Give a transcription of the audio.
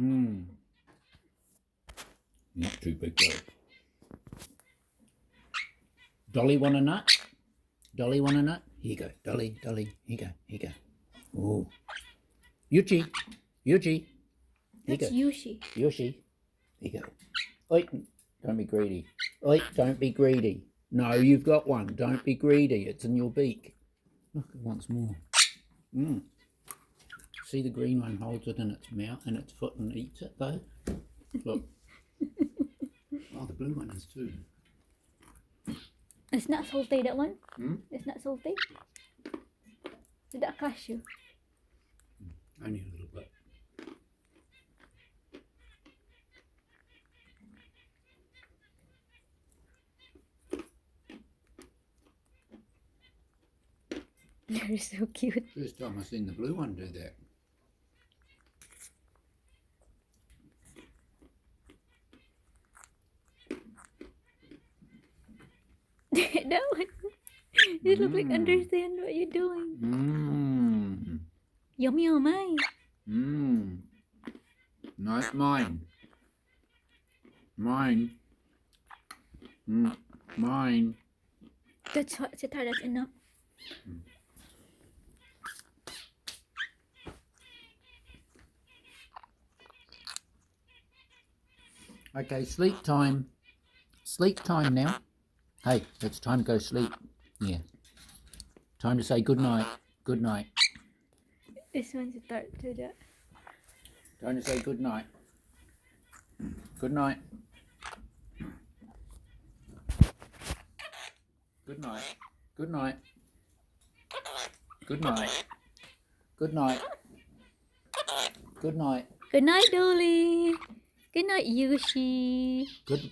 Mmm. Not too big though. Dolly want a nut? Dolly want a nut? Here you go. Dolly, Dolly. Here you go. Here you go. Oh. Yuchi. Yuchi. That's Yushi. Yushi. Here you go. Oi. Don't be greedy. Oi. Don't be greedy. No, you've got one. Don't be greedy. It's in your beak. Look, it wants more. Mmm. See, the green one holds it in its mouth and its foot and eats it though. Look. Oh, the blue one is too. It's not salty, that one. Hmm? It's not salty. Did that catch you? Only a little bit. They're so cute. First time I've seen the blue one do that. That one. You look like understand what you're doing. Mmm. Yum yum, eh? Mmm. Nice mine. Mine. Mine. That's hot. That's enough. Okay, sleep time. Sleep time now. Hey, it's time to go sleep. Yeah. Time to say good night. Good night. This one's a start to that. Time to say good night. Good night. Good night. Good night. Good night. Good night. Good night. Good night, Dolly. Good night, Yushi. Good.